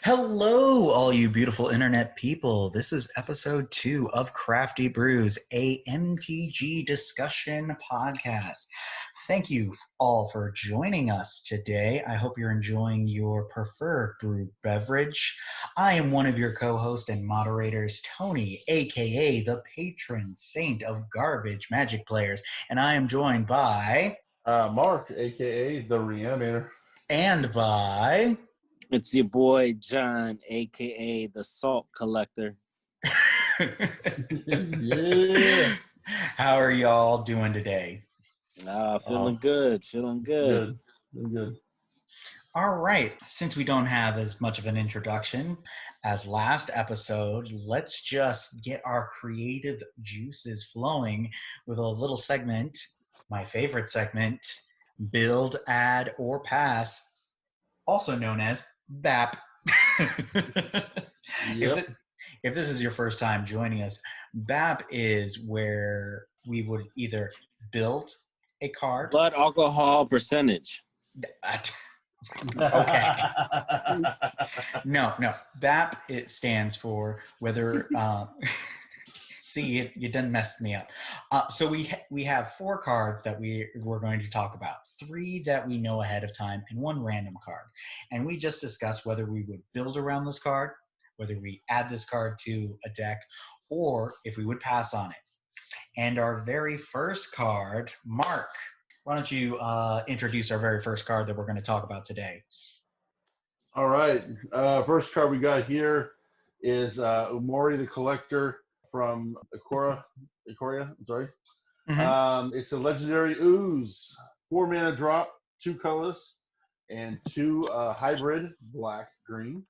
Hello, all you beautiful internet people. This is episode 2 of Crafty Brews, a MTG discussion podcast. Thank you all for joining us today. I hope you're enjoying your preferred brewed beverage. I am one of your co-hosts and moderators, Tony, aka the patron saint of garbage magic players, and I am joined by Mark, aka the Reanimator. and by It's your boy John, aka the Salt Collector. Yeah. How are y'all doing today? Feeling good. Good. All right. Since we don't have as much of an introduction as last episode, let's just get our creative juices flowing with a little segment, my favorite segment, Build, Add, or Pass, also known as BAP. Yep. If this is your first time joining us, BAP is where we would either build a card. Blood alcohol percentage. Okay. No. BAP, it stands for whether. See, you done messed me up. So we have 4 cards that we're going to talk about. 3 that we know ahead of time, and 1 random card. And we just discussed whether we would build around this card, whether we add this card to a deck, or if we would pass on it. And our very first card, Mark, why don't you introduce our very first card that we're going to talk about today? All right. First card we got here is Umori the Collector from Ikoria. I'm sorry. Mm-hmm. It's a legendary ooze. 4 mana drop, 2 colorless, and 2 hybrid, black, green.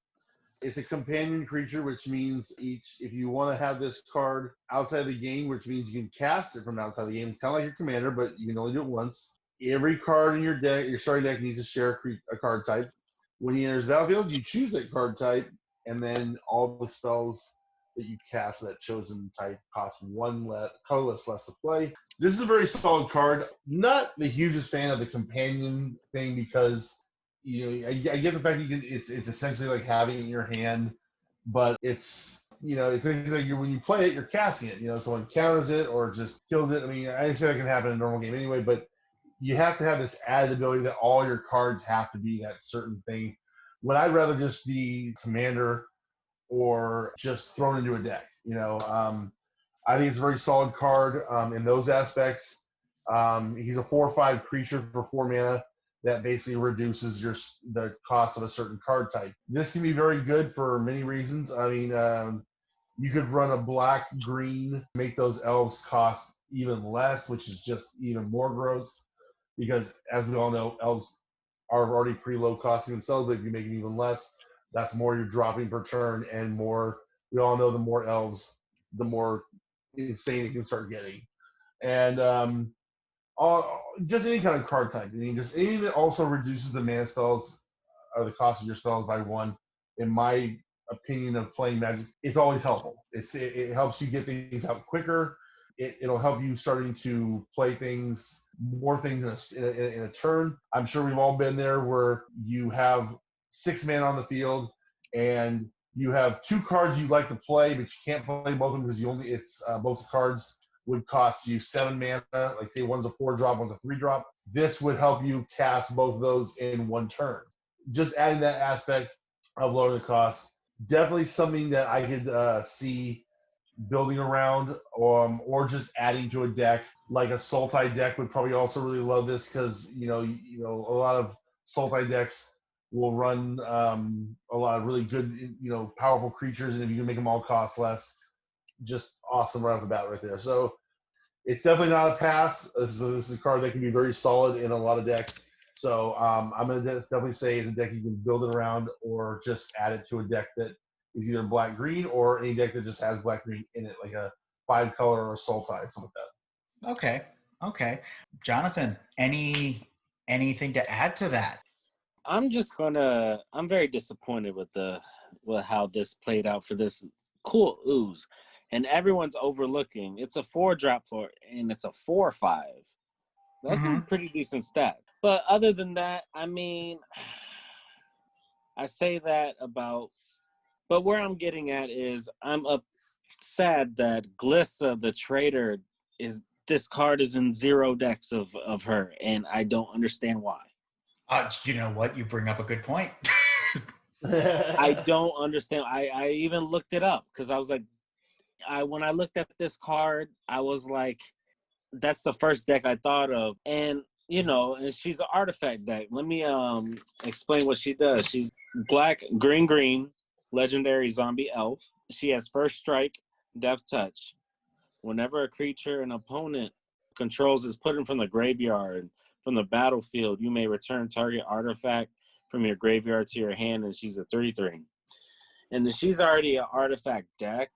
It's a companion creature, which means if you want to have this card outside the game, which means you can cast it from outside the game, kind of like your commander, but you can only do it once. Every card in your deck, your starting deck, needs to share a card type. When he enters the battlefield, you choose that card type, and then all the spells that you cast that chosen type cost 1 colorless less to play. This is a very solid card. Not the hugest fan of the companion thing because I get the fact that it's essentially like having it in your hand, but it's it's basically like when you play it, you're casting it. Someone counters it or just kills it. I mean, I understand that can happen in a normal game anyway, but you have to have this added ability that all your cards have to be that certain thing. When I'd rather just be commander or just thrown into a deck. I think it's a very solid card in those aspects. He's a 4/5 creature for 4 mana that basically reduces the cost of a certain card type. This can be very good for many reasons. I mean, you could run a black-green, make those elves cost even less, which is just even more gross because, as we all know, elves are already pretty low costing themselves, but if you make it even less, that's more you're dropping per turn, and more. We all know the more elves, the more insane it can start getting. And just any kind of card type. I mean, just anything that also reduces the mana spells or the cost of your spells by 1. In my opinion of playing Magic, it's always helpful. It helps you get things out quicker. It'll help you starting to play more things in a turn. I'm sure we've all been there where you have 6 mana on the field and you have 2 cards you'd like to play, but you can't play both of them because both the cards would cost you 7 mana. Like say one's a 4-drop, one's a 3-drop. This would help you cast both of those in 1 turn. Just adding that aspect of lowering the cost, definitely something that I could see building around, or just adding to a deck. Like a Sultai deck would probably also really love this because a lot of Sultai decks will run a lot of really good powerful creatures, and if you can make them all cost less, just awesome right off the bat right there. So it's definitely not a pass. This is a card that can be very solid in a lot of decks. So I'm going to definitely say it's a deck you can build it around or just add it to a deck that is either black-green or any deck that just has black-green in it, like a 5-color or a Sultai, something like that. Okay. Jonathan, anything to add to that? I'm very disappointed with how this played out for this cool ooze. And everyone's overlooking. It's a 4-drop and it's a 4/5. That's a pretty decent stat. But other than that, I mean, I say that about, but where I'm getting at is I'm sad that Glissa, the trader, this card is in 0 decks of her, and I don't understand why. You know what? You bring up a good point. I don't understand. I even looked it up because I was like, when I looked at this card, I was like, that's the first deck I thought of. And and she's an artifact deck. Let me explain what she does. She's black, green, legendary zombie elf. She has first strike, death touch. Whenever a creature an opponent controls is put in from the graveyard, from the battlefield, you may return target artifact from your graveyard to your hand, and she's a 3/3. And then she's already an artifact deck.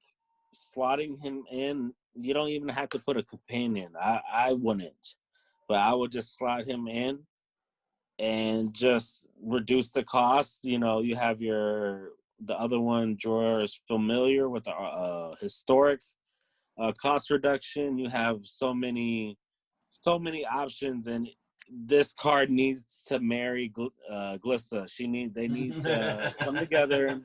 Slotting him in, you don't even have to put a companion. I wouldn't, but I would just slot him in and just reduce the cost. You have the other one drawer is familiar with the historic cost reduction. You have so many options, and this card needs to marry Glissa. They need to come together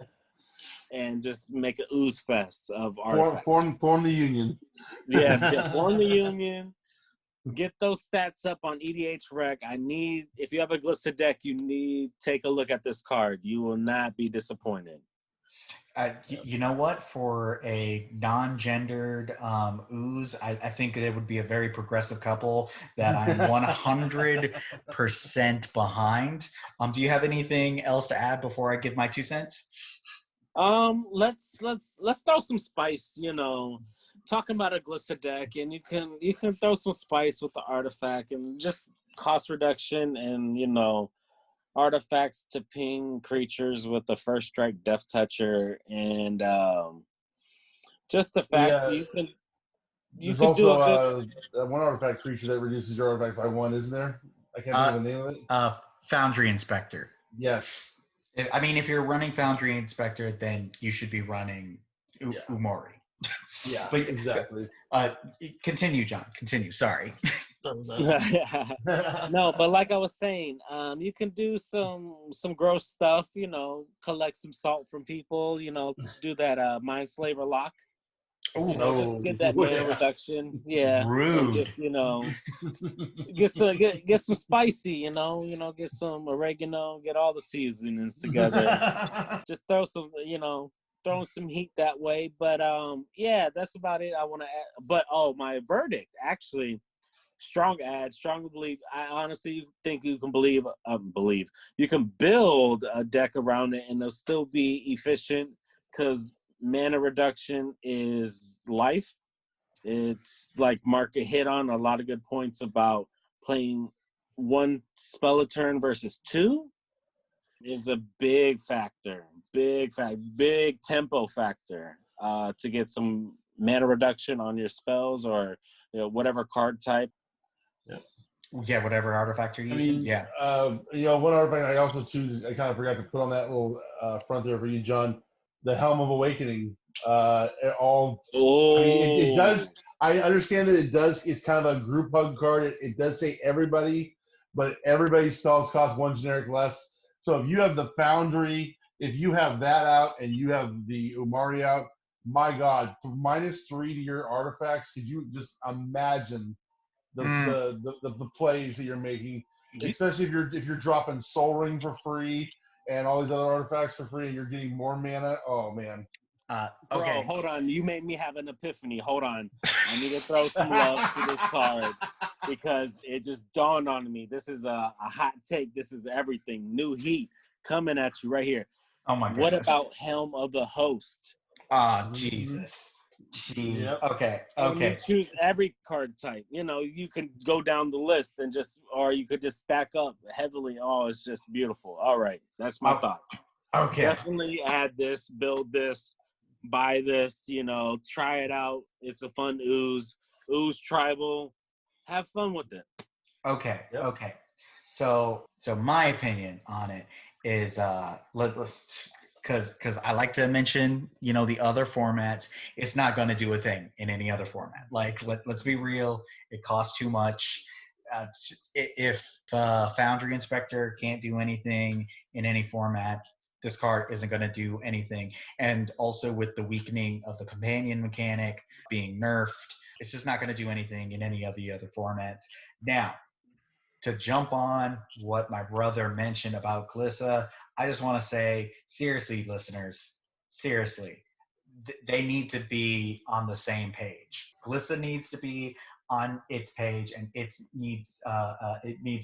and just make an ooze fest of artifacts. Form the union. Yes, yeah, form the union. Get those stats up on EDH Rec. If you have a Glissa deck, take a look at this card. You will not be disappointed. You know what? For a non-gendered ooze, I think it would be a very progressive couple that I'm 100% behind. Do you have anything else to add before I give my 2 cents? Let's throw some spice. Talking about a Glissa deck, and you can throw some spice with the artifact and just cost reduction and artifacts to ping creatures with the first strike death toucher, and just the fact you can There's do a also good one artifact creature that reduces your artifact by 1, isn't there? I can't think of the name of it. Foundry Inspector. Yes. If you're running Foundry Inspector, then you should be running Umori. Yeah, But exactly. Continue, John. Continue. Sorry. No, but like I was saying, you can do some gross stuff, collect some salt from people, do that Mindslaver lock. Just get that mana reduction. Yeah. Rude. And just, get some spicy, get some oregano, get all the seasonings together. Just throw some heat that way. But that's about it. I want to add, but my verdict, actually, strong believe. I honestly think you can believe you can build a deck around it and it'll still be efficient because mana reduction is life. It's like Mark hit on a lot of good points about playing 1 spell a turn versus 2 is a big factor, big tempo factor to get some mana reduction on your spells or whatever card type. Yeah, whatever artifact you're using. One artifact I also choose. I kind of forgot to put on that little front there for you, John. The Helm of Awakening. It does. I understand that it does. It's kind of a group hug card. It does say everybody, but everybody's spells cost 1 generic less. So if you have the Foundry, if you have that out, and you have the Umari out, my God, -3 to your artifacts. Could you just imagine the plays that you're making, especially if you're dropping Soul Ring for free and all these other artifacts for free, and you're getting more mana? Oh man. Okay. Bro, hold on. You made me have an epiphany. Hold on. I need to throw some love to this card because it just dawned on me. This is a hot take. This is everything. New heat coming at you right here. Oh my goodness. What about Helm of the Host? Jesus. Jeez. Yep. Okay. And you choose every card type. You can go down the list and or you could just stack up heavily. Oh, it's just beautiful. All right. That's my thoughts. Okay. Definitely add this, build this, buy this, try it out. It's a fun ooze tribal. Have fun with it. Okay. Yep. Okay. So my opinion on it is because I like to mention, the other formats. It's not going to do a thing in any other format. Like, let's be real. It costs too much. If Foundry Inspector can't do anything in any format, this card isn't going to do anything. And also with the weakening of the companion mechanic being nerfed, it's just not going to do anything in any of the other formats. Now, to jump on what my brother mentioned about Glissa, I just want to say, seriously, listeners, seriously, they need to be on the same page. Glissa needs to be on its page, and it needs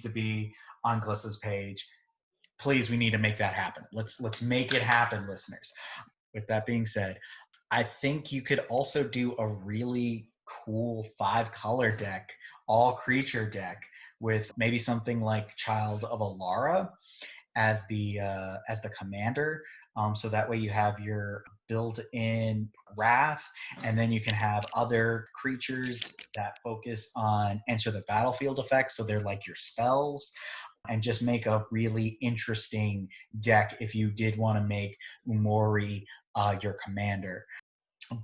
to be on Glissa's page. Please, we need to make that happen. Let's make it happen, listeners. With that being said, I think you could also do a really cool 5-color deck, all creature deck, with maybe something like Child of Alara as the commander. So that way you have your built-in Wrath, and then you can have other creatures that focus on enter the battlefield effects. So they're like your spells, and just make a really interesting deck if you did want to make Umori your commander.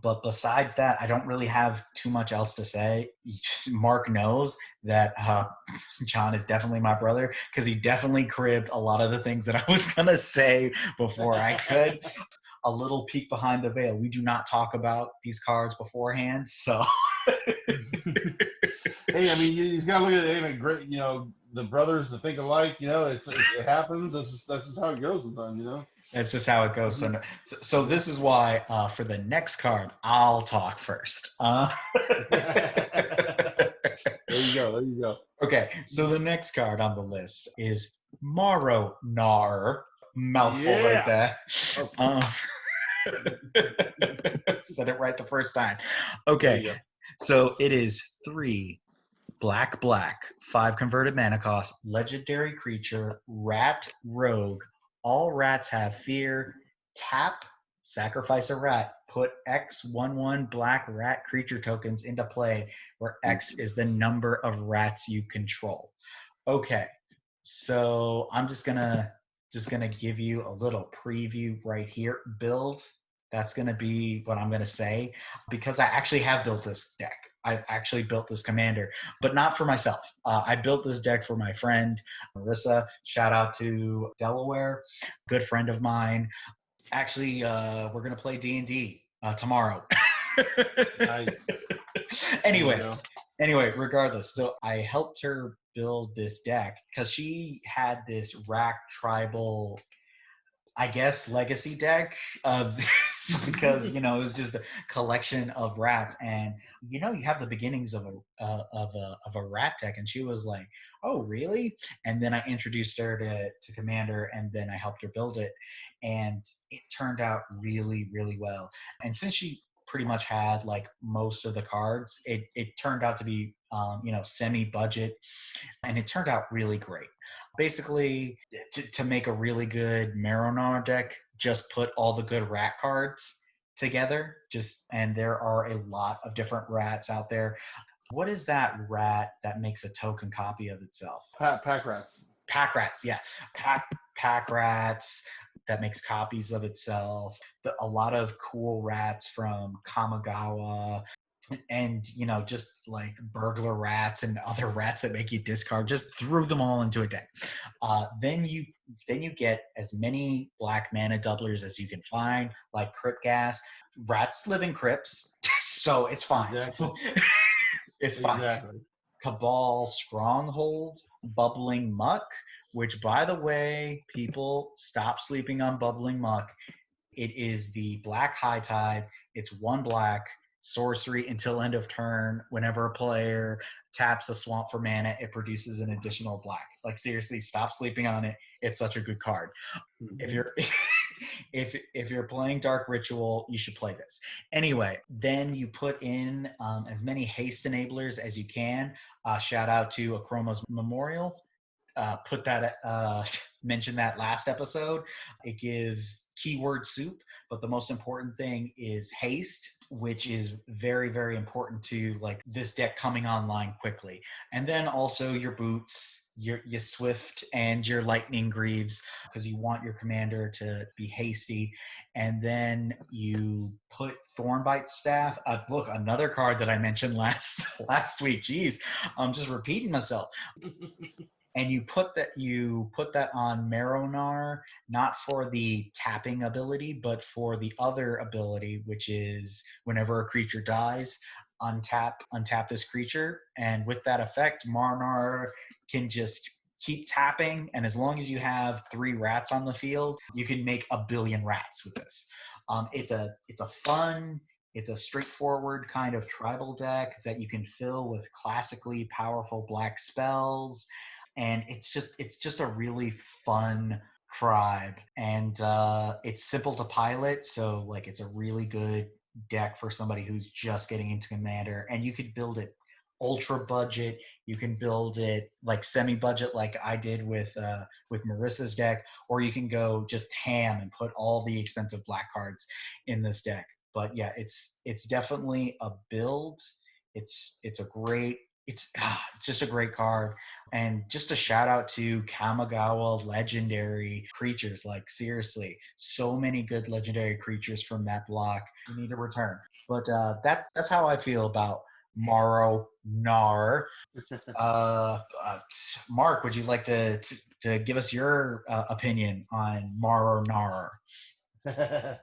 But besides that, I don't really have too much else to say. Mark knows that John is definitely my brother, because he definitely cribbed a lot of the things that I was going to say before I could. A little peek behind the veil. We do not talk about these cards beforehand, so... Hey, I mean, you just gotta look at it. Hey, great, the brothers that think alike. It happens. That's just how it goes sometimes. That's just how it goes. So this is why for the next card, I'll talk first. There you go. Okay, so the next card on the list is Maro Nar. Mouthful right there. Said it right the first time. Okay, so it is 3 black, 5 converted mana cost, legendary creature, rat rogue. All rats have fear. Tap, sacrifice a rat. Put X 1/1 black rat creature tokens into play, where X is the number of rats you control. Okay, so I'm just gonna give you a little preview right here. Build. That's gonna be what I'm gonna say, because I actually have built this deck. I actually built this commander, but not for myself. I built this deck for my friend, Marissa. Shout out to Delaware, good friend of mine. Actually, we're going to play D&D tomorrow. Nice. Anyway, regardless. So I helped her build this deck because she had this Rack Tribal, I guess, legacy deck because it was just a collection of rats, and you have the beginnings of a rat deck, and she was like, "Oh, really?" And then I introduced her to Commander, and then I helped her build it, and it turned out really, really well. And since she pretty much had like most of the cards, it turned out to be semi-budget, and it turned out really great. Basically, to make a really good Maronar deck, just put all the good rat cards together. And there are a lot of different rats out there. What is that rat that makes a token copy of itself? Pack rats. Pack rats, yeah. Pack rats that makes copies of itself. A lot of cool rats from Kamigawa, and just like burglar rats and other rats that make you discard. Just threw them all into a deck. Then you get as many black mana doublers as you can find, like Crypt Gas. Rats live in crypts, so it's fine. Exactly. It's fine. Exactly. Cabal Stronghold, Bubbling Muck, which, by the way, people, stop sleeping on Bubbling Muck. It is the black high tide. It's 1 black sorcery until end of turn. Whenever a player taps a swamp for mana, it produces an additional black. Like, seriously, stop sleeping on it. It's such a good card. Mm-hmm. If you're if you're playing Dark Ritual, you should play this. Anyway, then you put in as many haste enablers as you can. Shout out to Akroma's Memorial. Mentioned that last episode. It gives keyword soup, but the most important thing is haste, which is very, very important to like this deck coming online quickly. And then also your boots, your swift, and your lightning greaves, because you want your commander to be hasty. And then you put Thornbite Staff. Look, another card that I mentioned last week. Jeez, I'm just repeating myself. and you put that on Maronar, not for the tapping ability, but for the other ability, which is whenever a creature dies, untap this creature, and with that effect, Maronar can just keep tapping, and as long as you have 3 rats on the field, you can make a billion rats with this. It's a fun, it's a straightforward kind of tribal deck that you can fill with classically powerful black spells, and it's just a really fun tribe, and it's simple to pilot, so like it's a really good deck for somebody who's just getting into Commander, and you could build it ultra budget. You can build it like semi budget, like I did with Marissa's deck, or you can go just ham and put all the expensive black cards in this deck. But yeah, it's definitely a build. It's a great it's just a great card. And just a shout out to Kamigawa legendary creatures. Like seriously, so many good legendary creatures from that block. You need to return. But that's how I feel about Morrow Nar. Mark, would you like to give us your opinion on Morrow Nar? Yeah,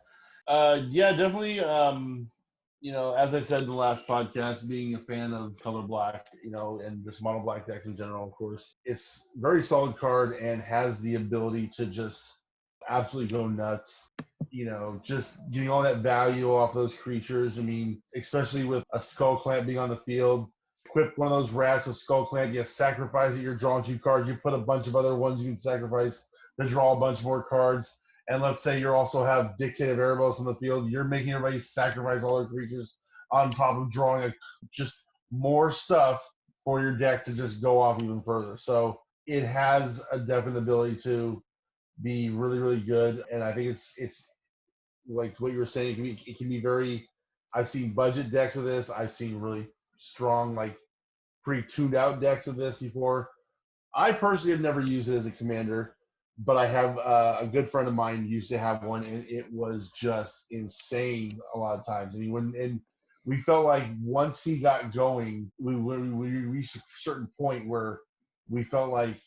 definitely. As I said in the last podcast, being a fan of color black, and just mono black decks in general, of course, it's a very solid card and has the ability to just absolutely go nuts. Just getting all that value off those creatures. I mean, especially with a Skull Clamp being on the field, equip one of those rats with Skull Clamp, you sacrifice it, you're drawing 2 cards, you put a bunch of other ones you can sacrifice to draw a bunch more cards. And let's say you also have Dictate of Erebos on the field, you're making everybody sacrifice all their creatures on top of drawing just more stuff for your deck to just go off even further. So it has a definite ability to be really, really good. And I think it's like what you were saying, it can be very. I've seen budget decks of this. I've seen really strong, like pre-tuned out decks of this before. I personally have never used it as a commander, but I have a good friend of mine used to have one, and it was just insane a lot of times. I mean, and we felt like once he got going, we reached a certain point where we felt like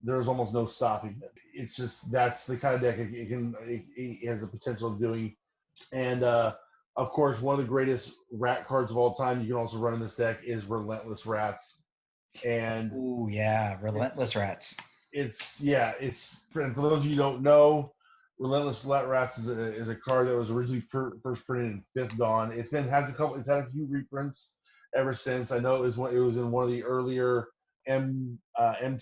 there was almost no stopping it. It's just that's the kind of deck it has the potential of doing. And of course, one of the greatest rat cards of all time you can also run in this deck is Relentless Rats. And Ooh yeah, Relentless Rats. it's for those of you who don't know, Relentless Rats is a card that was originally first printed in 5th Dawn. It's had a few reprints ever since. I know it was in one of the earlier M10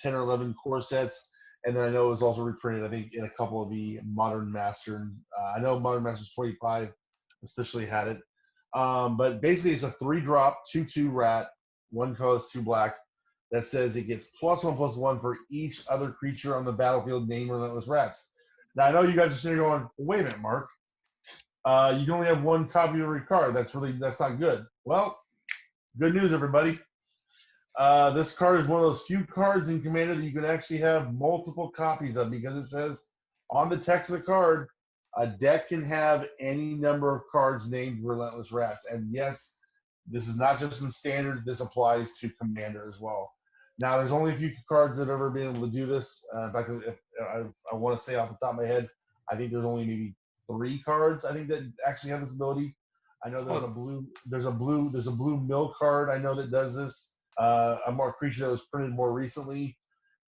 or 11 core sets, and then I know it was also reprinted, I think, in a couple of the Modern Masters. I know Modern Masters 25 especially had it. But basically, it's a 3-drop, 2/2 rat, 1 colorless, 2 black, that says it gets +1/+1 for each other creature on the battlefield named Relentless Rats. Now, I know you guys are sitting there going, wait a minute, Mark. You can only have 1 copy of every card. That's not good. Well, good news, everybody. This card is one of those few cards in Commander that you can actually have multiple copies of, because it says on the text of the card, a deck can have any number of cards named Relentless Rats. And yes, this is not just in Standard. This applies to Commander as well. Now, there's only a few cards that have ever been able to do this. In fact, I want to say off the top of my head, I think there's only maybe 3 cards I think that actually have this ability. I know there's a blue mill card I know that does this. A more creature that was printed more recently,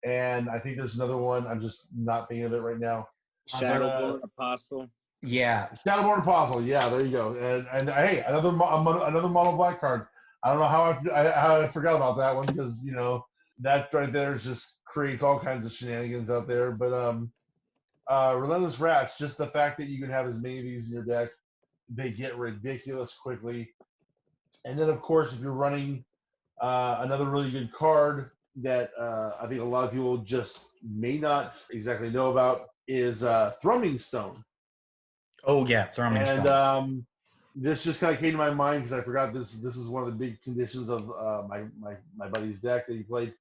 and I think there's another one. I'm just not thinking of it right now. Shadowborn Apostle. Yeah, Shadowborn Apostle. Yeah, there you go. And hey, another mono black card. I don't know how I forgot about that one, because that right there just creates all kinds of shenanigans out there. But Relentless Rats, just the fact that you can have as many of these in your deck, they get ridiculous quickly. And then, of course, if you're running another really good card that I think a lot of people just may not exactly know about is Thrumming Stone. oh yeah, Thrumming Stone. And this just kind of came to my mind because I forgot this is one of the big conditions of my buddy's deck that he played.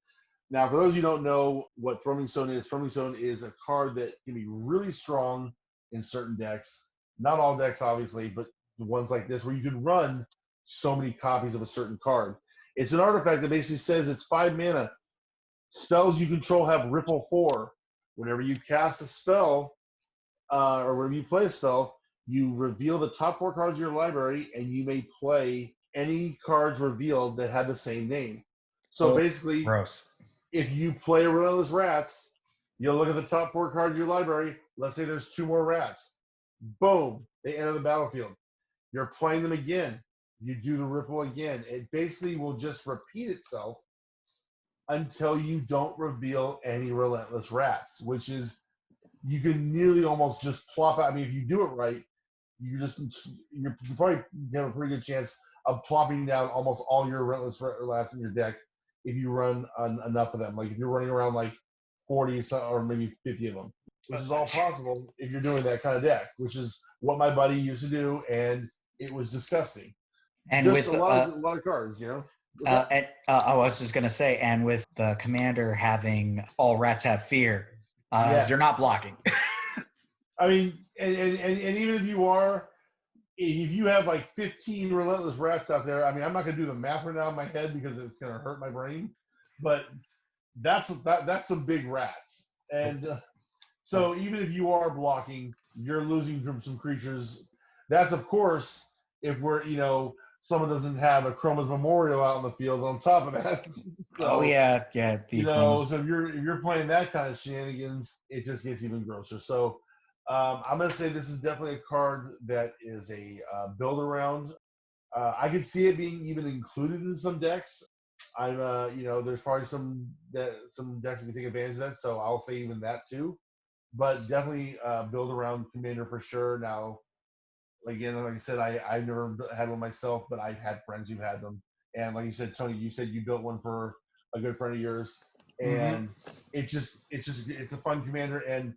Now, for those of you who don't know what Thrumming Stone is a card that can be really strong in certain decks. Not all decks, obviously, but the ones like this where you can run so many copies of a certain card. It's an artifact that basically says it's 5 mana. Spells you control have Ripple 4. Whenever you cast a spell, or whenever you play a spell, you reveal the top 4 cards of your library, and you may play any cards revealed that have the same name. So basically, gross. if you play a Relentless Rats, you'll look at the top 4 cards of your library. Let's say there's 2 more rats. Boom, they enter the battlefield. You're playing them again. You do the ripple again. It basically will just repeat itself until you don't reveal any Relentless Rats, which is, you can nearly almost just plop out. I mean, if you do it right, you probably have a pretty good chance of plopping down almost all your Relentless Rats in your deck if you run enough of them. Like if you're running around like 40 or maybe 50 of them, which is all possible if you're doing that kind of deck, which is what my buddy used to do, and it was disgusting. And just with a lot of cards, you know. I was just gonna say, and with the commander having all rats have fear, Yes. You're not blocking. I mean, and even if you have like 15 Relentless Rats out there, I mean, I'm not gonna do the math right now in my head because it's gonna hurt my brain, but that's some big rats. And so even if you are blocking, you're losing from some creatures. That's, of course, if someone doesn't have a Chroma's Memorial out in the field on top of that. So, oh yeah. so if you're playing that kind of shenanigans, it just gets even grosser. So I'm gonna say this is definitely a card that is a build around. I could see it being even included in some decks. There's probably some decks that can take advantage of that, so I'll say even that too. But definitely build around Commander for sure. Now, again, like I said, I've never had one myself, but I've had friends who've had them. And like you said, Tony, you said you built one for a good friend of yours, and it's a fun Commander. And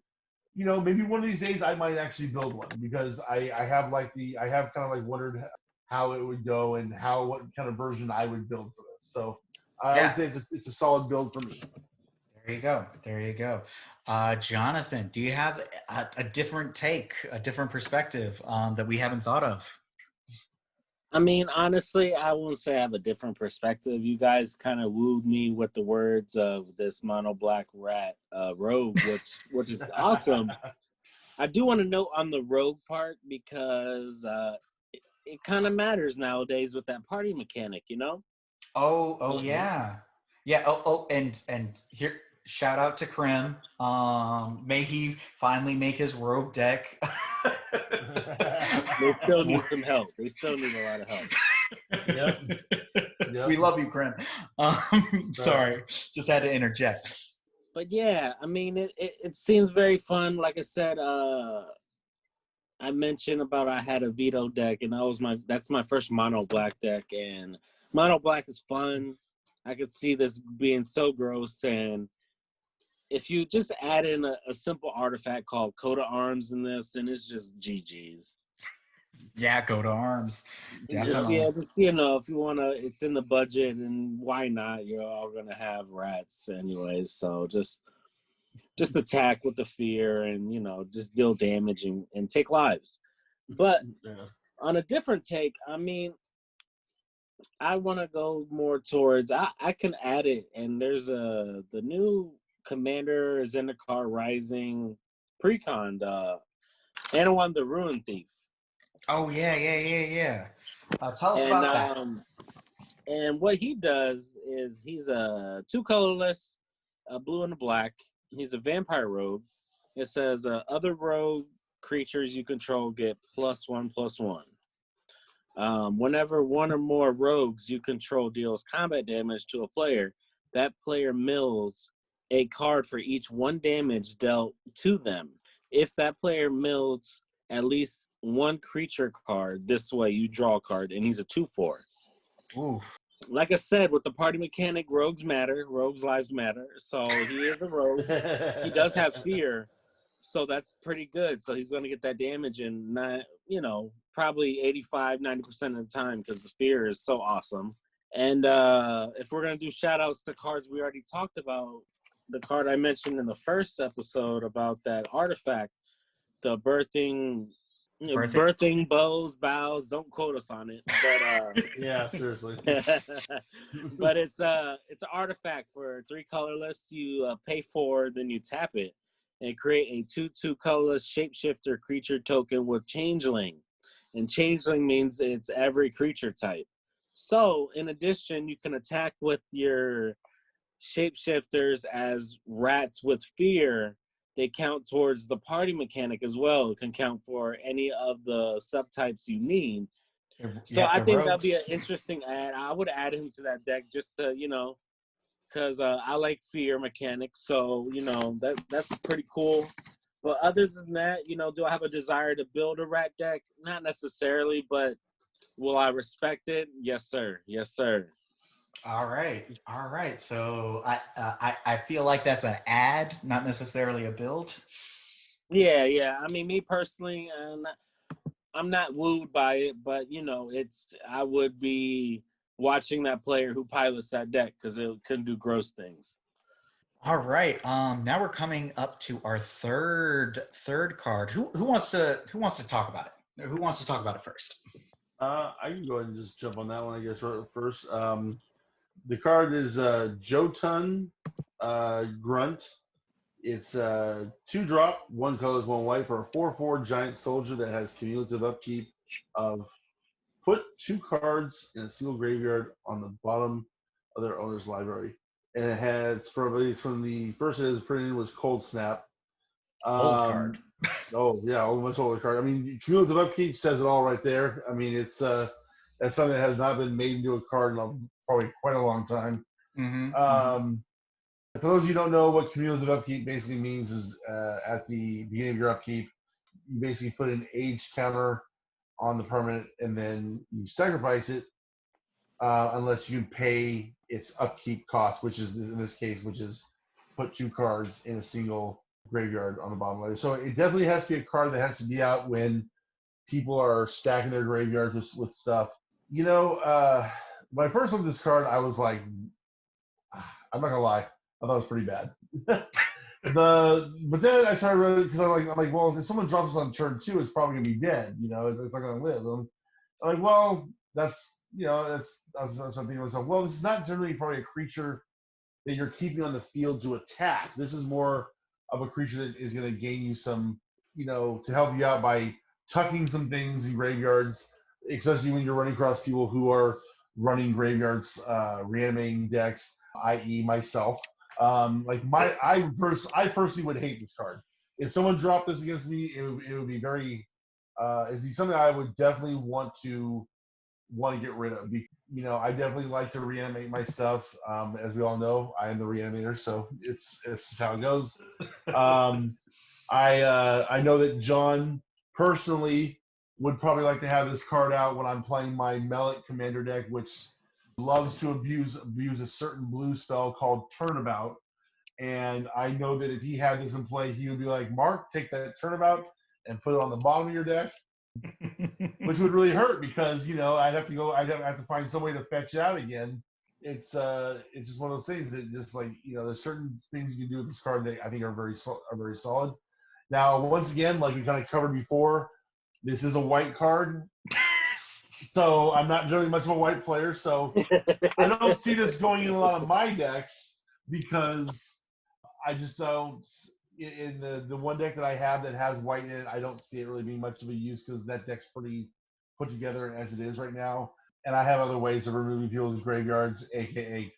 maybe one of these days I might actually build one, because I have kind of like wondered how it would go and what kind of version I would build for this. So I would say it's a solid build for me. There you go. Jonathan, do you have a different take, a different perspective that we haven't thought of? I mean, honestly, I won't say I have a different perspective. You guys kind of wooed me with the words of this mono black rat rogue, which is awesome. I do want to note on the rogue part, because it kind of matters nowadays with that party mechanic, Oh yeah. And here, shout out to Krim. May he finally make his rogue deck. They still need some help. They still need a lot of help. Yep. We love you, Krim. Sorry, just had to interject. But yeah, I mean, it seems very fun. Like I said, I mentioned about I had a veto deck, and that's my first mono black deck, and mono black is fun. I could see this being so gross, and if you just add in a simple artifact called Coat of Arms in this, and it's just GG's. Yeah, Coat of Arms, definitely. Just if you wanna, it's in the budget, and why not? You're all gonna have rats anyways, so just attack with the fear, and just deal damage and take lives. But on a different take, I mean, I want to go more towards, I can add it, and there's the new Commander Zendikar Rising Precon, Anawan the Ruin Thief. Oh yeah. Tell us about that. And what he does is he's a 2 colorless, a blue and a black. He's a vampire rogue. It says other rogue creatures you control get +1/+1. Whenever one or more rogues you control deals combat damage to a player, that player mills a card for each 1 damage dealt to them. If that player mills at least 1 creature card this way, you draw a card, and he's a 2/4. Ooh. Like I said, with the party mechanic, rogues matter. Rogues' lives matter. So he is a rogue. He does have fear, so that's pretty good. So he's going to get that damage in, probably 85, 90% of the time, because the fear is so awesome. And if we're going to do shout-outs to cards we already talked about, the card I mentioned in the first episode about that artifact, the birthing Birthing? Birthing bows, bows. Don't quote us on it, but Yeah, seriously. but it's an artifact for 3 colorless. You pay 4, then you tap it, and create a 2/2 colorless shapeshifter creature token with changeling. And changeling means it's every creature type. So in addition, you can attack with your shapeshifters as rats with fear. They count towards the party mechanic as well. It can count for any of the subtypes you need. You So have I the think that'd be rogues. an interesting add. I would add him to that deck just to, because I like fear mechanics. So, that's pretty cool. But other than that, do I have a desire to build a rat deck? Not necessarily, but will I respect it? Yes, sir. Yes, sir. All right, all right. So I feel like that's an ad, not necessarily a build. Yeah. I mean, me personally, I'm not wooed by it, but I would be watching that player who pilots that deck because it can do gross things. All right. Now we're coming up to our third card. Who wants to talk about it? Who wants to talk about it first? I can go ahead and just jump on that one, I guess, right first. The card is Jotun Grunt. It's 2-drop, 1 colors, 1 white for a 4/4 giant soldier that has cumulative upkeep of put 2 cards in a single graveyard on the bottom of their owner's library. And it has probably from the first it is printed was Cold Snap. Old card. Oh yeah, a much older card. I mean, cumulative upkeep says it all right there. I mean, it's that's something that has not been made into a card in probably quite a long time. Mm-hmm. For those of you who don't know what cumulative upkeep basically means is at the beginning of your upkeep, you basically put an age counter on the permanent and then you sacrifice it unless you pay its upkeep cost, which is in this case, which is put 2 cards in a single graveyard on the bottom layer. So it definitely has to be a card that has to be out when people are stacking their graveyards with stuff. When I first looked at this card, I was like, I'm not gonna lie, I thought it was pretty bad. But then I started really because I'm like, well, if someone drops on turn 2, it's probably gonna be dead. It's not gonna live. I'm like, well, that's I was thinking to myself, well, this is not generally probably a creature that you're keeping on the field to attack. This is more of a creature that is going to gain you some, to help you out by tucking some things in graveyards, especially when you're running across people who are running graveyards, reanimating decks, i.e., myself. I personally would hate this card. If someone dropped this against me, it would be very, it'd be something I would definitely want to get rid of. I definitely like to reanimate my stuff. As we all know, I am the reanimator, so it's just how it goes. I know that John personally would probably like to have this card out when I'm playing my Melik Commander deck, which loves to abuse a certain blue spell called Turnabout. And I know that if he had this in play, he would be like, Mark, take that Turnabout and put it on the bottom of your deck, which would really hurt because I'd have to find some way to fetch it out again. It's just one of those things that just like there's certain things you can do with this card that I think are very solid. Now, once again, like we kind of covered before, this is a white card, so I'm not generally much of a white player, so I don't see this going in a lot of my decks because I just don't. In the one deck that I have that has white in it, I don't see it really being much of a use because that deck's pretty put together as it is right now. And I have other ways of removing people's graveyards, aka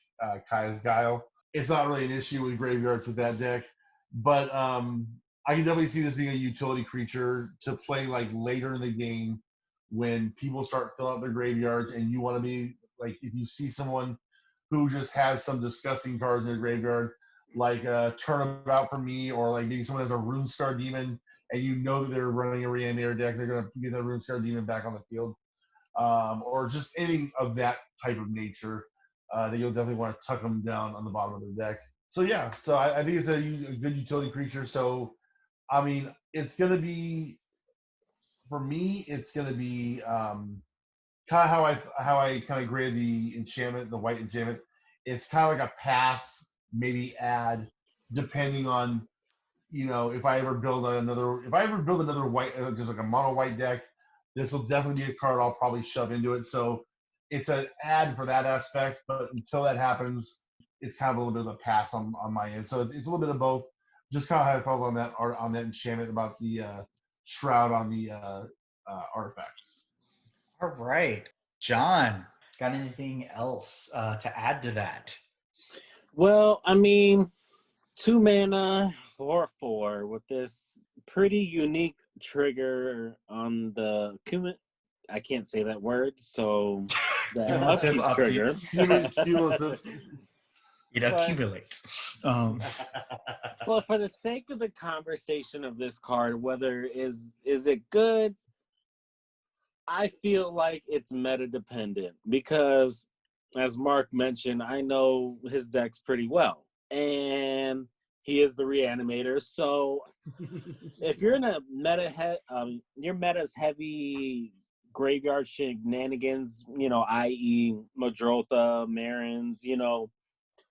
Kaya's Guile. It's not really an issue with graveyards with that deck, but I can definitely see this being a utility creature to play like later in the game when people start filling out their graveyards and you want to be like if you see someone who just has some disgusting cards in their graveyard like Turnabout for me, or like maybe someone has a Runescar Demon, and you know that they're running a Reanimator deck, they're going to get that Runescar Demon back on the field, or just anything of that type of nature that you'll definitely want to tuck them down on the bottom of the deck. So yeah, so I think it's a good utility creature. So I mean, it's going to be for me, it's going to be kind of how I kind of graded the enchantment, the white enchantment. It's kind of like a pass, maybe add, depending on if I ever build another white, just like a mono white deck, this will definitely be a card I'll probably shove into it. So it's an ad for that aspect, but until that happens, it's kind of a little bit of a pass on my end. So it's a little bit of both. Just kind of how I felt on that enchantment about the shroud on the artifacts. All right. John, got anything else to add to that? Well, I mean, 2 mana, 4/4 with this pretty unique trigger on the I can't say that word, so the Cumulative upkeep upkeep. trigger. Cumulative. It but accumulates. but for the sake of the conversation of this card, whether is it good, I feel like it's meta dependent because, as Mark mentioned, I know his decks pretty well, and he is the reanimator. So if you're in a your meta's heavy graveyard shenanigans, i.e. Madrota, Marins,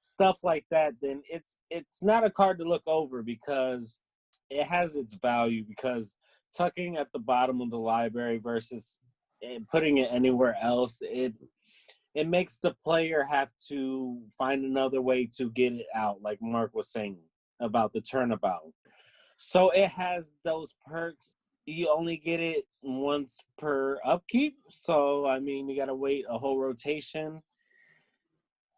stuff like that, then it's not a card to look over because it has its value, because tucking at the bottom of the library versus putting it anywhere else, it makes the player have to find another way to get it out, like Mark was saying about the turnabout. So it has those perks. You only get it once per upkeep. So, I mean, you got to wait a whole rotation.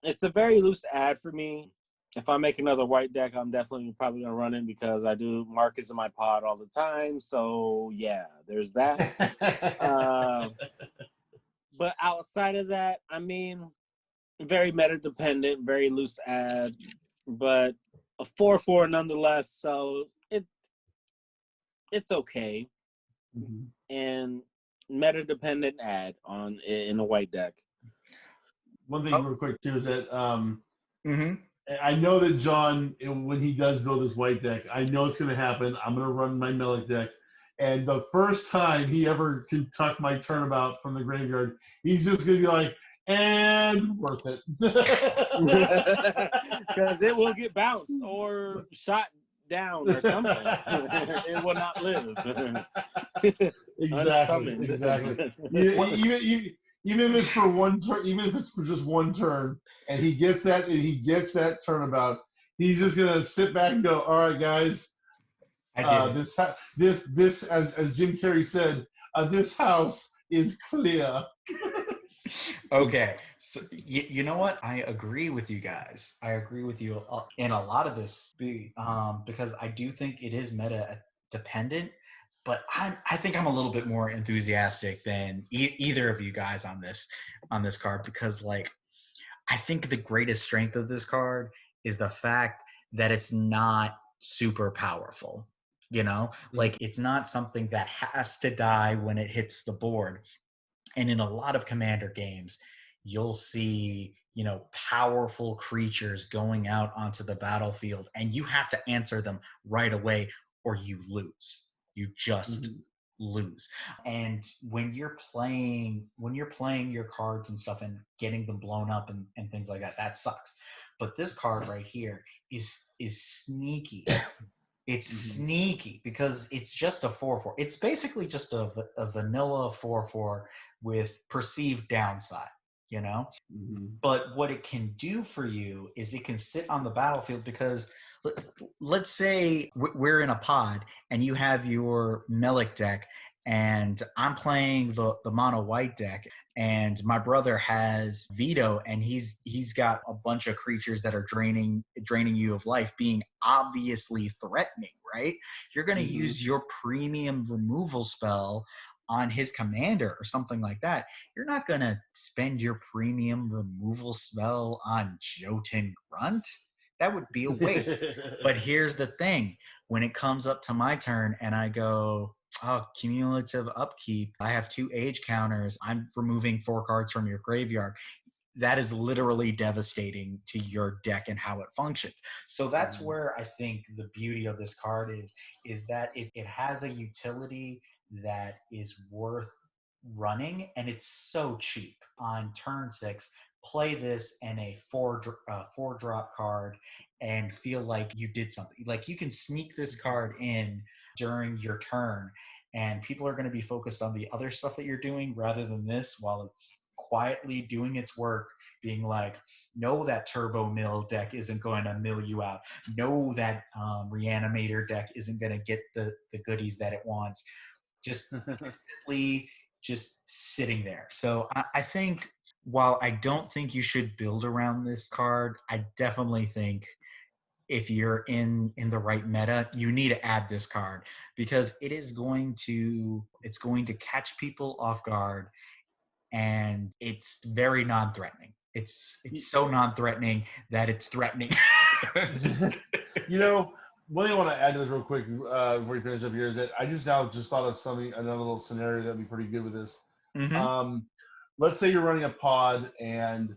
It's a very loose ad for me. If I make another white deck, I'm definitely probably going to run it because I do Marcus in my pod all the time. So, yeah, there's that. But outside of that, I mean, very meta dependent, very loose ad, but a 4/4 nonetheless. So it's okay. Mm-hmm. And meta dependent ad in a white deck. One thing real quick too is that Mm-hmm. I know that John, when he does build his white deck, I know it's going to happen. I'm going to run my Melik deck. And the first time he ever can tuck my turnabout from the graveyard, he's just going to be like, and worth it. Because it will get bounced or shot down or something. It will not live. Exactly. Even if it's for one turn, even if it's for just one turn, and he gets that turnabout, he's just gonna sit back and go, "All right, guys, I did it. this as Jim Carrey said, this house is clear." Okay, so you know what? I agree with you guys. I agree with you in a lot of this because I do think it is meta dependent, but I think I'm a little bit more enthusiastic than either of you guys on this card because like I think the greatest strength of this card is the fact that it's not super powerful. Like it's not something that has to die when it hits the board. And in a lot of commander games, you'll see, powerful creatures going out onto the battlefield and you have to answer them right away or you lose. You just lose. And when you're playing your cards and stuff and getting them blown up and things like that, that sucks. But this card right here is sneaky. It's sneaky because it's just a 4/4. It's basically just a vanilla 4/4 with perceived downside, you know? But what it can do for you is it can sit on the battlefield because let's say we're in a pod and you have your Melik deck and I'm playing the mono white deck and my brother has Veto and he's got a bunch of creatures that are draining you of life, being obviously threatening, right? You're going to use your premium removal spell on his commander or something like that. You're not going to spend your premium removal spell on Jotun Grunt. That would be a waste. But here's the thing. When it comes up to my turn and I go, oh, cumulative upkeep, I have 2 age counters, I'm removing 4 cards from your graveyard. That is literally devastating to your deck and how it functions. So that's where I think the beauty of this card is that it has a utility that is worth running and it's so cheap. On turn 6, play this in a four drop card and feel like you did something. Like you can sneak this card in during your turn, and people are going to be focused on the other stuff that you're doing rather than this, while it's quietly doing its work, being like, no, that turbo mill deck isn't going to mill you out. No, that reanimator deck isn't going to get the goodies that it wants. Just instantly just sitting there. So I think, while I don't think you should build around this card, I definitely think if you're in the right meta, you need to add this card, because it's going to catch people off guard, and it's very non-threatening. It's so non-threatening that it's threatening. You know, one thing I want to add to this real quick before you finish up here is that I just thought of another little scenario that'd be pretty good with this. Mm-hmm. Let's say you're running a pod and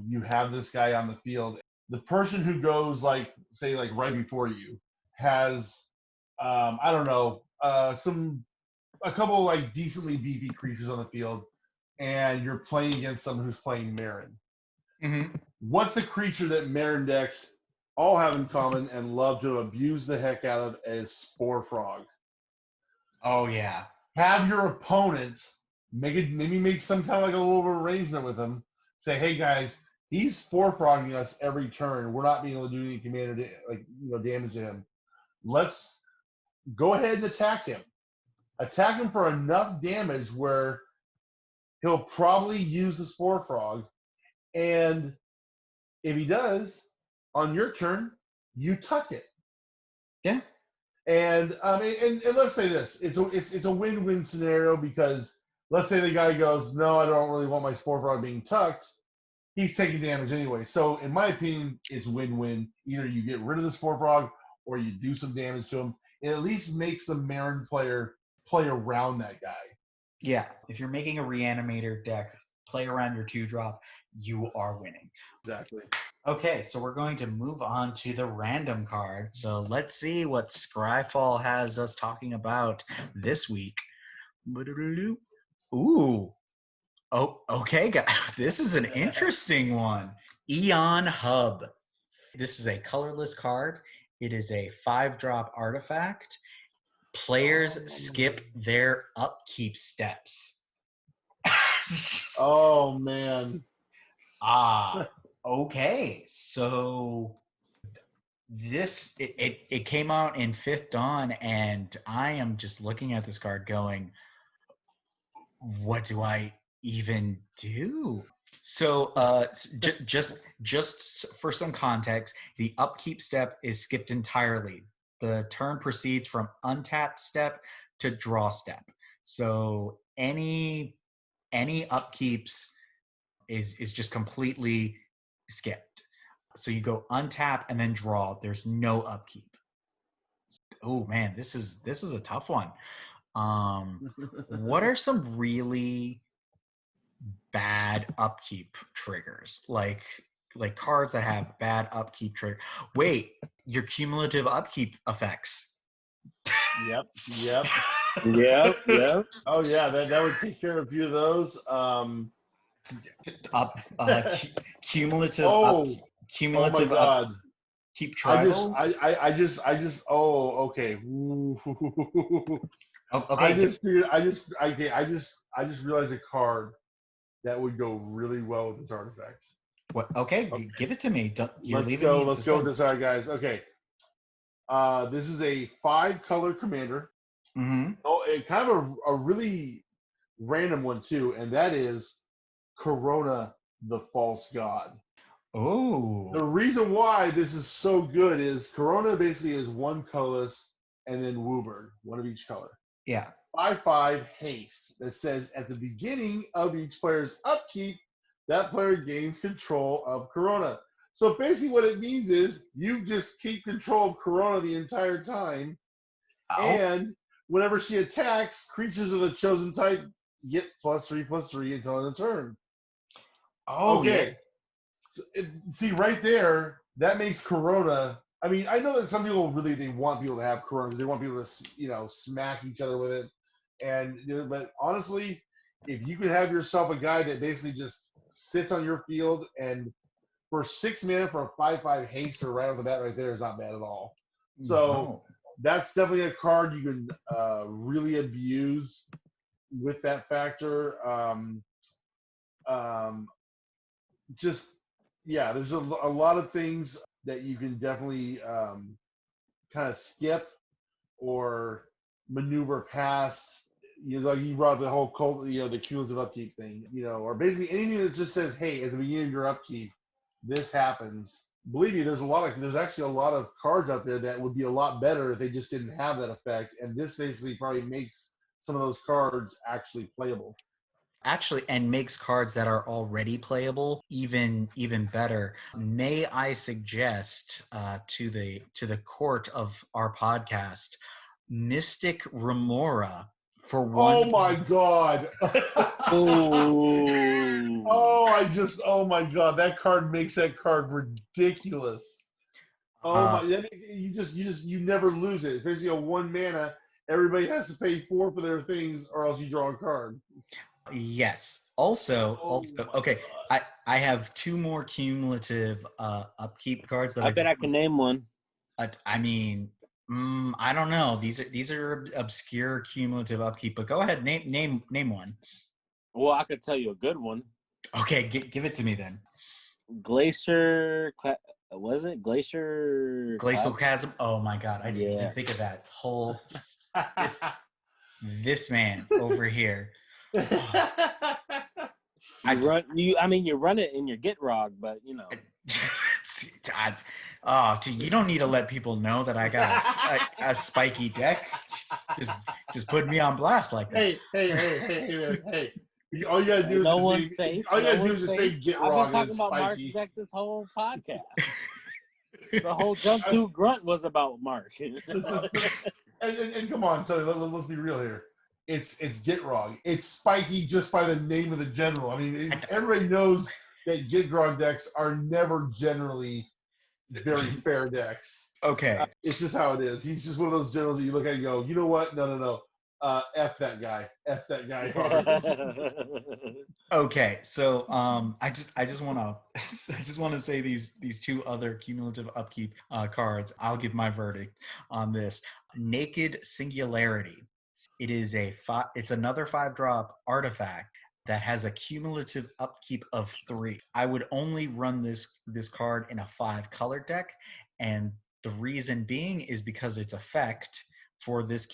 you have this guy on the field. The person who goes like right before you has I don't know a couple like decently beefy creatures on the field, and you're playing against someone who's playing Marin. Mm-hmm. What's a creature that Marin decks all have in common and love to abuse the heck out of as Spore Frog? Oh yeah. Have your opponent maybe make some kind of like a little arrangement with him. Say, hey guys, he's Spore Frogging us every turn. We're not being able to do any commander damage to him. Let's go ahead and attack him. Attack him for enough damage where he'll probably use the Spore Frog, and if he does, on your turn, you tuck it. Yeah. And and let's say this: it's a win-win scenario, because let's say the guy goes, no, I don't really want my Spore Frog being tucked. He's taking damage anyway. So in my opinion, it's win-win. Either you get rid of the Spore Frog or you do some damage to him. It at least makes the Marin player play around that guy. Yeah. If you're making a reanimator deck, play around your 2-drop, you are winning. Exactly. Okay, so we're going to move on to the random card. So let's see what Scryfall has us talking about this week. Ooh. Oh, okay, guys. This is an interesting one. Eon Hub. This is a colorless card. It is a 5-drop artifact. Players skip their upkeep steps. Oh man. Okay. So it came out in 5th Dawn, and I am just looking at this card going, what do I even do? So just for some context, the upkeep step is skipped entirely. The turn proceeds from untap step to draw step. So any upkeeps is just completely skipped. So you go untap and then draw. There's no upkeep. Oh man, this is a tough one. What are some really bad upkeep triggers? Like cards that have bad upkeep trigger. Wait, your cumulative upkeep effects. Yep. Yep. Oh yeah, that would take care of a few of those. Cumulative oh cumulative my God. Keep tribal. I just oh okay. Okay. I just realized a card that would go really well with this artifact. What? Okay, give it to me. Let's go with this. All right, guys. Okay. This is a 5-color commander. Mm-hmm. Oh, kind of a really random one too, and that is Corona, the False God. Oh. The reason why this is so good is Corona basically is 1 colorless and then Wooburn, 1 of each color. Yeah. 5/5 haste that says at the beginning of each player's upkeep, that player gains control of Corona. So basically what it means is you just keep control of Corona the entire time. Oh. And whenever she attacks, creatures of the chosen type get +3/+3 until end of turn. Oh, okay. Yeah. So see, right there, that makes Corona. I mean, I know that some people they want people to have Corona because they want people to, smack each other with it. But honestly, if you could have yourself a guy that basically just sits on your field, and for 6 mana for a 5/5 haster right off the bat right there is not bad at all. So No. that's definitely a card you can really abuse with that factor. Just yeah, there's a lot of things that you can definitely kind of skip or maneuver past. Like you brought up the whole the cumulative upkeep thing, or basically anything that just says, hey, at the beginning of your upkeep, this happens. Believe me, there's actually a lot of cards out there that would be a lot better if they just didn't have that effect, and this basically probably makes some of those cards actually playable. Actually, and makes cards that are already playable even better. May I suggest to the court of our podcast, Mystic Remora for one. Oh my god! Ooh. Oh my god, that card makes that card ridiculous. Oh my! You never lose it. It's basically a 1 mana. Everybody has to pay 4 for their things, or else you draw a card. Yes. Also, okay. I have 2 more cumulative upkeep cards that I bet I can name one. I mean, I don't know. These are obscure cumulative upkeep. But go ahead, name one. Well, I could tell you a good one. Okay, give it to me then. Glacier. Was it Glacier? Glacial Classic? Chasm. Oh my god, I didn't even think of that whole. This man over here. You run it in your Gitrog, but you don't need to let people know that I got a spiky deck. Just put me on blast like that. Hey. All you gotta do is say Gitrog. I've been talking about Mark's deck this whole podcast. The whole jumpsuit grunt was about Mark. and come on, Tony, let's be real here. It's Gitrog. It's spiky just by the name of the general. I mean, everybody knows that Gitrog decks are never generally very fair decks. Okay. It's just how it is. He's just one of those generals that you look at and go, you know what? No. F that guy. F that guy hard. Okay, so I just want to say these 2 other cumulative upkeep cards. I'll give my verdict on this. Naked Singularity. It is it's another 5-drop artifact that has a cumulative upkeep of 3. I would only run this card in a 5-color deck, and the reason being is because its effect for this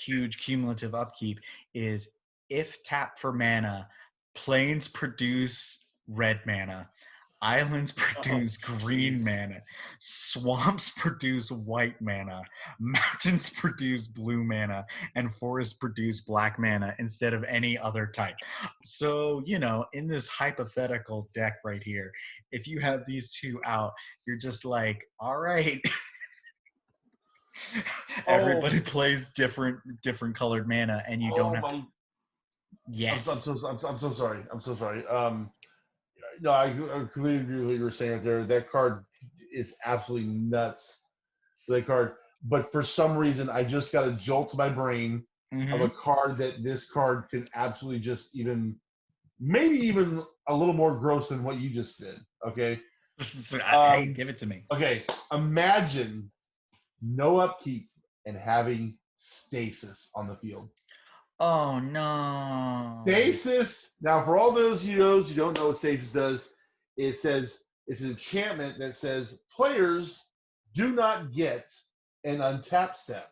huge cumulative upkeep is, if tapped for mana, plains produce red mana, islands produce green mana, swamps produce white mana, mountains produce blue mana, and forests produce black mana instead of any other type. So, in this hypothetical deck right here, if you have these 2 out, you're just like, all right. Everybody plays different colored mana, and you don't have. Yes. I'm so sorry. No, I completely agree with what you were saying right there. That card is absolutely nuts. That card, but for some reason, I just got a jolt to my brain of a card that this card can absolutely just maybe even a little more gross than what you just said. Okay. Hey, give it to me. Okay. Imagine no upkeep and having stasis on the field. Oh no. Stasis. Now, for all those who don't know what stasis does, it says it's an enchantment that says players do not get an untapped step,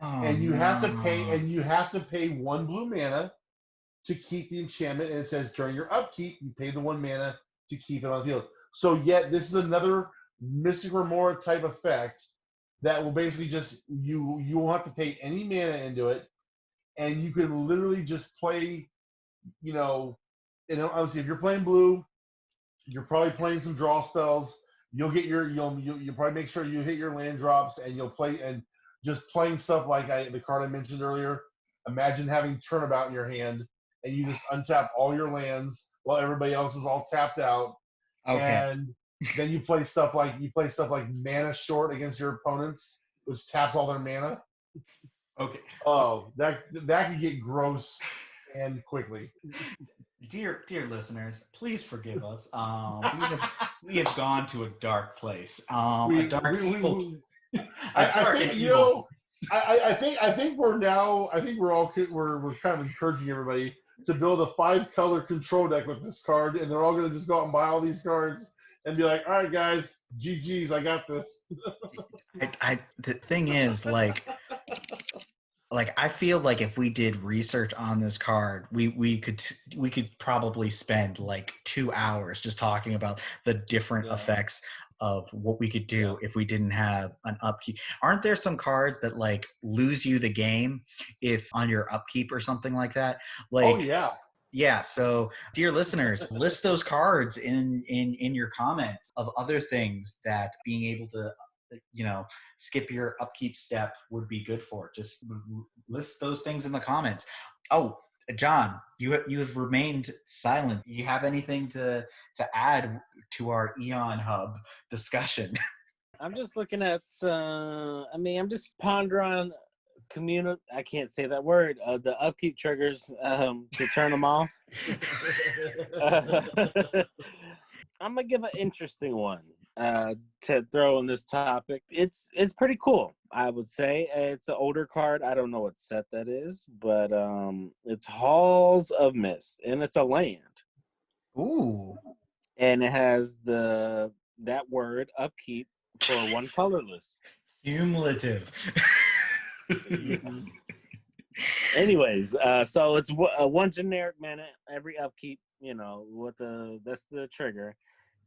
and you have to pay 1 blue mana to keep the enchantment. And it says during your upkeep, you pay the 1 mana to keep it on the field. So, yet this is another Mystic Remora type effect that will basically just you won't have to pay any mana into it. And you can literally just play, obviously if you're playing blue, you're probably playing some draw spells. You'll probably make sure you hit your land drops, and you'll play, and just playing stuff like the card I mentioned earlier. Imagine having Turnabout in your hand, and you just untap all your lands while everybody else is all tapped out. Okay. And then you play stuff like Mana Short against your opponents, which taps all their mana. Okay. Oh, that could get gross and quickly. Dear listeners, please forgive us. We have gone to a dark place. A dark evil, a I dark and think evil. I think we're now I think we're kind of encouraging everybody to build a 5-color control deck with this card, and they're all going to just go out and buy all these cards and be like, all right, guys, GG's, I got this. The thing is, like I feel like if we did research on this card, we could probably spend like 2 hours just talking about the different effects of what we could do if we didn't have an upkeep. Aren't there some cards that like lose you the game if on your upkeep or something like that? Like, Oh yeah. yeah, so dear listeners, list those cards in your comments of other things that being able to skip your upkeep step would be good for. Just list those things in the comments. Oh, John, you have remained silent. Do you have anything to add to our Eon Hub discussion? I'm just looking at. I'm just pondering I can't say that word. The upkeep triggers to turn them off. I'm gonna give an interesting one to throw in this topic. It's pretty cool, I would say. It's an older card. I don't know what set that is, but it's Halls of Mist, and it's a land. Ooh. And it has that word upkeep for one colorless. Cumulative. Anyways, so it's one generic mana every upkeep. That's the trigger.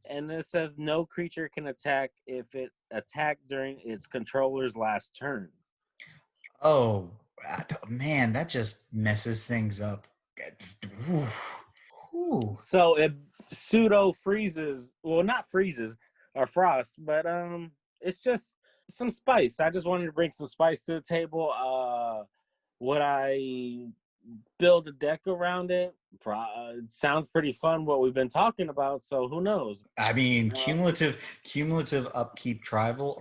And it says no creature can attack if it attacked during its controller's last turn. Oh, man, that just messes things up. Ooh. So it pseudo freezes. Well, not freezes or frost, but it's just some spice. I just wanted to bring some spice to the table. Would I build a deck around it? It sounds pretty fun what we've been talking about, so who knows? I mean, cumulative upkeep tribal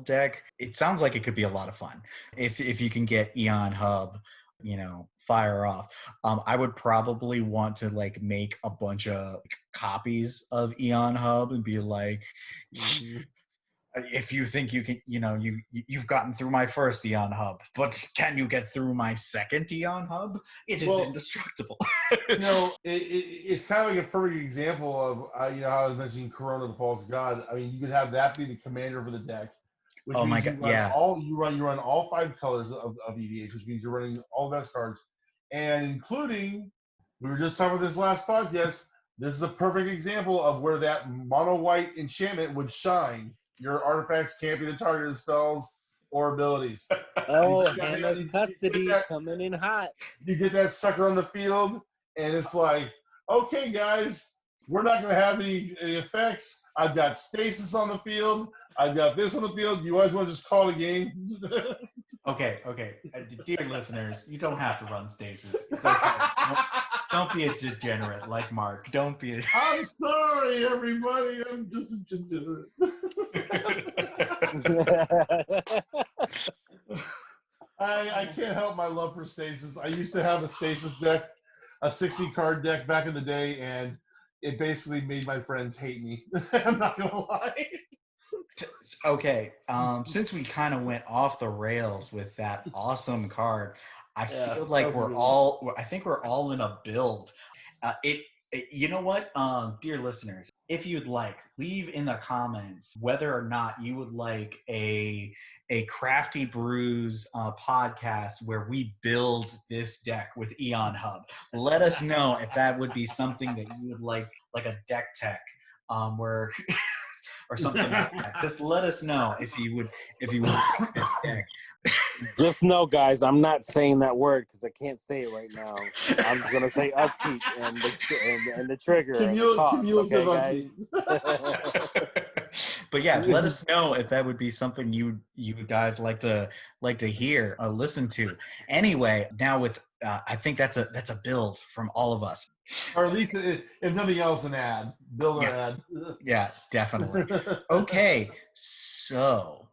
deck, it sounds like it could be a lot of fun if you can get Eon Hub fire off. I would probably want to like make a bunch of copies of Eon Hub and be like, if you think you can, you've gotten through my first Eon Hub, but can you get through my second Eon Hub? It is indestructible. It's kind of like a perfect example of how I was mentioning Corona the False God. I mean, you could have that be the commander for the deck, which means you run all 5 colors of EDH, which means you're running all the best cards, and including, we were just talking about this last podcast. This is a perfect example of where that mono white enchantment would shine. Your artifacts can't be the target of spells or abilities. Oh, Hannah's custody coming in hot. You get that sucker on the field, and it's like, okay, guys, we're not going to have any effects. I've got stasis on the field. I've got this on the field. You guys want to just call it a game? Okay. Dear listeners, you don't have to run stasis. It's okay. Don't be a degenerate like Mark. Don't be a... I'm sorry, everybody. I'm just a degenerate. I can't help my love for stasis. I used to have a stasis deck, a 60-card deck back in the day, and it basically made my friends hate me. I'm not going to lie. Okay, since we kind of went off the rails with that awesome card, I feel like I think we're all in a build. You know what, dear listeners, if you'd like, leave in the comments whether or not you would like a Crafty Brews podcast where we build this deck with Eon Hub. Let us know if that would be something that you would like a deck tech, where or something like that. Just let us know if you would like this deck. Just know, guys, I'm not saying that word because I can't say it right now. I'm just gonna say upkeep and the trigger. Cumulative okay, guys. But yeah, let us know if that would be something you guys like to hear or listen to. Anyway, now with I think that's a build from all of us. Or at least, if nothing else, an ad. Build an ad. Yeah, definitely. Okay, so